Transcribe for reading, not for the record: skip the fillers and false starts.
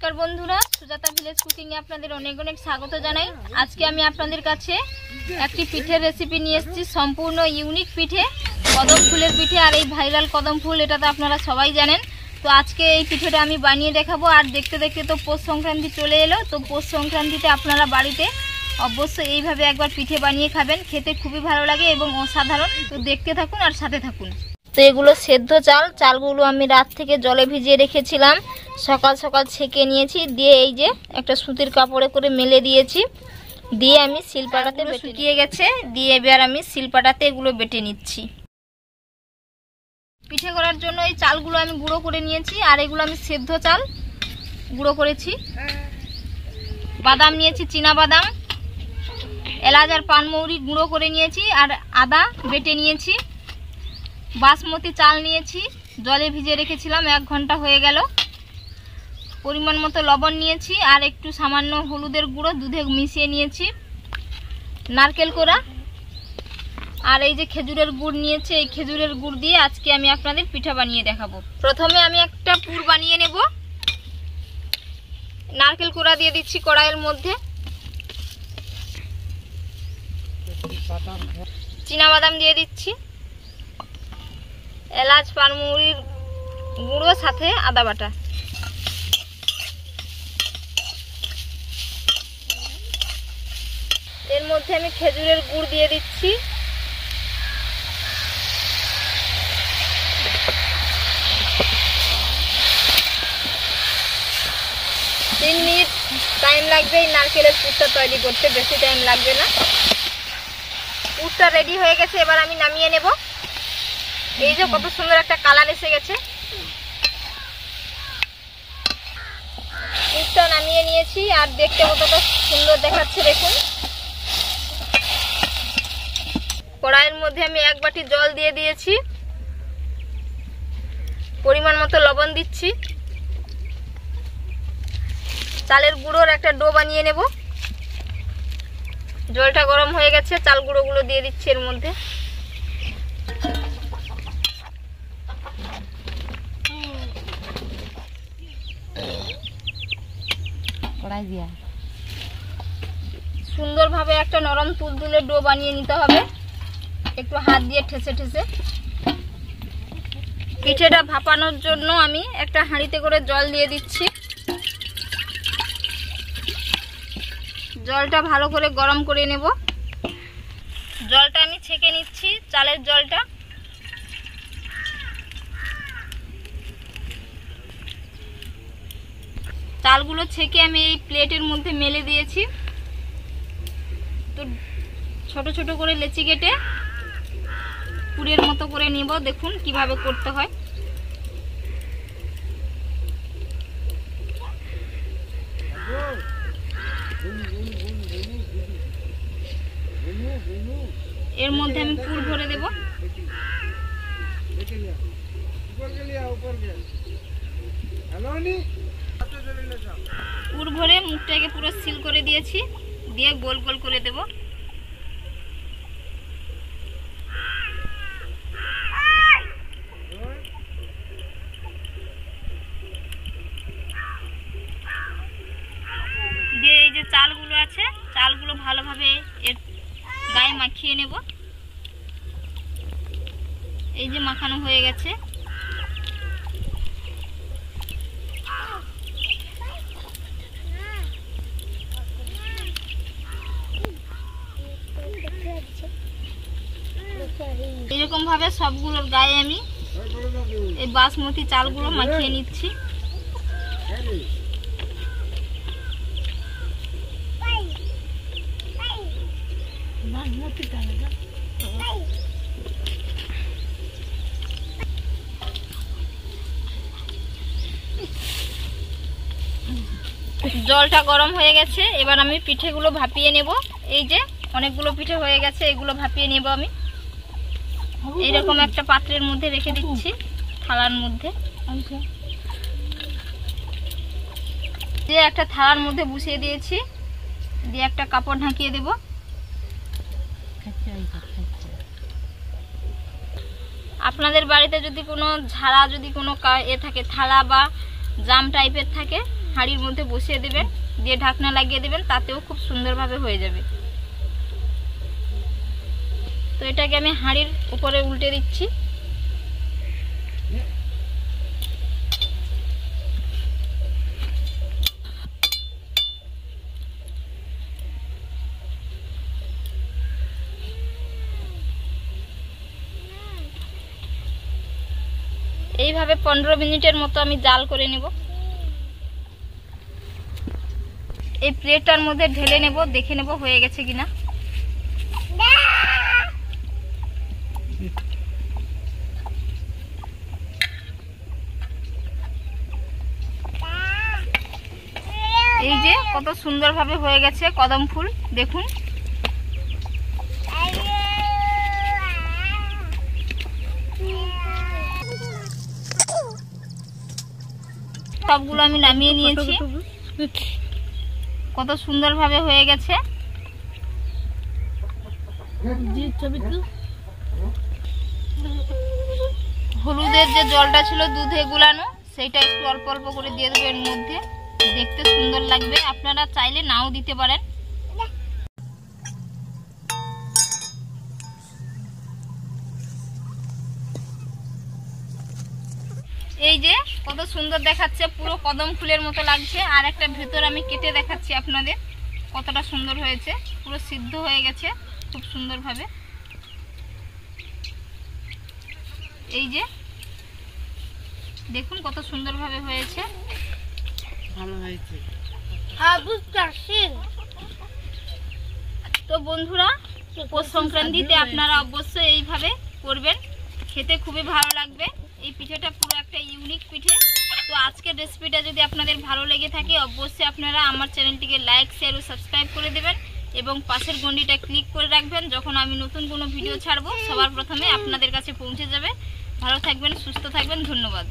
নমস্কার বন্ধুরা, Sujata village cooking এ আপনাদের অনেক অনেক স্বাগত জানাই। আজকে আমি আপনাদের কাছে একটি পিঠের রেসিপি নিয়ে এসেছি। সম্পূর্ণ ইউনিক পিঠে, কদম ফুলের পিঠে। আর এই ভাইরাল কদম ফুল, এটা তো আপনারা সবাই জানেন। তো আজকে এই পিঠেটা আমি বানিয়ে দেখাবো। আর দেখতে দেখতে তো পৌষ সংক্রান্তি চলে এলো। তো পৌষ সংক্রান্তিতে আপনারা বাড়িতে অবশ্যই এইভাবে একবার পিঠে বানিয়ে খাবেন, খেতে খুবই ভালো লাগে এবং অসাধারণ। তো দেখতে থাকুন আর সাথে থাকুন। তো এগুলো সেদ্ধ চালগুলো আমি রাত থেকে জলে ভিজিয়ে রেখেছিলাম, সকাল সকাল ছেঁকে নিয়েছি। দিয়ে এই যে একটা সুতির কাপড়ে করে মেলে দিয়েছি। দিয়ে আমি শিলপাটাতে শুকিয়ে গেছে, দিয়ে এবার আমি শিলপাটাতে এগুলো বেটে নিচ্ছি। পিঠে করার জন্য এই চালগুলো আমি গুঁড়ো করে নিয়েছি। আর এগুলো আমি সেদ্ধ চাল গুঁড়ো করেছি। বাদাম নিয়েছি, চীনা বাদাম, এলাচ আর পানমৌরি গুঁড়ো করে নিয়েছি। আর আদা বেটে নিয়েছি। বাসমতি চাল নিয়েছি, জলে ভিজিয়ে রেখেছিলাম, 1 ঘন্টা হয়ে গেল। পরিমাণ মতো লবণ নিয়েছি। আর একটু সামান্য হলুদের গুঁড়ো দুধে মিশিয়ে নিয়েছি। নারকেল কোড়া আর এই যে খেজুরের গুড় নিয়েছি। এই খেজুরের গুড় দিয়ে আজকে আমি আপনাদের পিঠা বানিয়ে দেখাবো। প্রথমে আমি একটা পুর বানিয়ে নেব। নারকেল কোড়া দিয়ে দিচ্ছি কড়াইয়ের মধ্যে। চীনা বাদাম দিয়ে দিচ্ছি, এলাচ পানমৌরির গুঁড়ো সাথে আদা বাটা। এর মধ্যে আমি খেজুরের গুড় দিয়ে দিচ্ছি। 3 মিনিট টাইম লাগবে এই নারকেলের পুরটা তৈরি করতে, বেশি টাইম লাগবে না। পুরটা রেডি হয়ে গেছে, এবার আমি নামিয়ে নেব। এই যে কত সুন্দর একটা কালার এসে গেছে। পুরটা নামিয়ে নিয়েছি। আর দেখতে কতটা সুন্দর দেখাচ্ছে দেখুন। কড়াইয়ের মধ্যে আমি 1 বাটি জল দিয়ে দিয়েছি। পরিমাণ মতো লবণ দিচ্ছি। চালের গুঁড়োর একটা ডো বানিয়ে নেব। জলটা গরম হয়ে গেছে, চাল গুঁড়োগুলো দিয়ে দিচ্ছি এর মধ্যে। সুন্দরভাবে একটা নরম তুলতুলে ডো বানিয়ে নিতে হবে, একটু হাত দিয়ে ঠেসে ঠেসে। পিঠেটা ভাপানোর জন্য আমি একটা হাঁড়িতে করে জল দিয়ে দিচ্ছি। জলটা ভালো করে গরম করে নেব। জলটা আমি ছেঁকে নিচ্ছি, চালের জলটা। চালগুলো ছেঁকে আমি এই প্লেটের মধ্যে মেলে দিয়েছি। তো ছোট ছোট করে লেচি কেটে পুরের মতো করে নিব। দেখুন কিভাবে করতে হয়। এর মধ্যে আমি পুর ভরে দেব। পুর ভরে মুখটাকে পুরো সিল করে দিয়েছি। দিয়ে গোল গোল করে দেব। দিয়ে এই যে চালগুলো আছে, চালগুলো ভালোভাবে এর গায়ে মাখিয়ে নেব। এই যে মাখানো হয়ে গেছে। এরকম ভাবে সবগুলোর গায়ে আমি এই বাসমতি চালগুলো মাখিয়ে নিচ্ছি। জলটা গরম হয়ে গেছে, এবার আমি পিঠেগুলো ভাপিয়ে নেব। এই যে অনেকগুলো পিঠে হয়ে গেছে, এগুলো ভাপিয়ে নেব আমি। এইরকম একটা পাত্রের মধ্যে রেখে দিচ্ছি, থালার মধ্যে। যে একটা থালার মধ্যে বসিয়ে দিয়েছি, দিয়ে একটা কাপড় ঢাকিয়ে দেব। আপনাদের বাড়িতে যদি কোনো ঝাড়া, যদি কোনো এ থাকে, থালা বা জাম টাইপের থাকে, হাঁড়ির মধ্যে বসিয়ে দেবেন, দিয়ে ঢাকনা লাগিয়ে দেবেন, তাতেও খুব সুন্দরভাবে হয়ে যাবে। তো এটাকে আমি হাঁড়ির উপরে উল্টে দিচ্ছি। এইভাবে 15 মিনিটের মতো আমি জাল করে নেব। এই প্লেটটার মধ্যে ঢেলে নেব, দেখে নেব হয়ে গেছে কিনা। এই যে কত সুন্দরভাবে হয়ে গেছে কদম ফুল, দেখুন। সবগুলো আমি নামিয়ে নিয়েছি, কত সুন্দরভাবে হয়ে গেছে। হলুদের যে জলটা ছিল দুধে গুলানো, সেইটা একটু অল্প অল্প করে দিয়ে দেবো এর মধ্যে, দেখতে সুন্দর লাগবে। আপনারা চাইলে নাও দিতে পারেন। এই যে কত সুন্দর দেখাচ্ছে, পুরো কদম ফুলের মতো লাগছে। আর একটা ভেতর আমি কেটে দেখাচ্ছি আপনাদের, কতটা সুন্দর হয়েছে, পুরো সিদ্ধ হয়ে গেছে খুব সুন্দরভাবে। এই যে দেখুন কত সুন্দরভাবে হয়েছে, ভালো হয়েছে। তো বন্ধুরা, পৌষ সংক্রান্তিতে আপনারা অবশ্যই এইভাবে করবেন, খেতে খুবই ভালো লাগবে। এই পিঠেটা পুরো একটা ইউনিক পিঠে। তো আজকের রেসিপিটা যদি আপনাদের ভালো লেগে থাকে, অবশ্যই আপনারা আমার চ্যানেলটিকে লাইক, শেয়ার ও সাবস্ক্রাইব করে দেবেন এবং পাশের ঘন্টিটা ক্লিক করে রাখবেন। যখন আমি নতুন কোনো ভিডিও ছাড়বো, সবার প্রথমে আপনাদের কাছে পৌঁছে যাবে। ভালো থাকবেন, সুস্থ থাকবেন, ধন্যবাদ।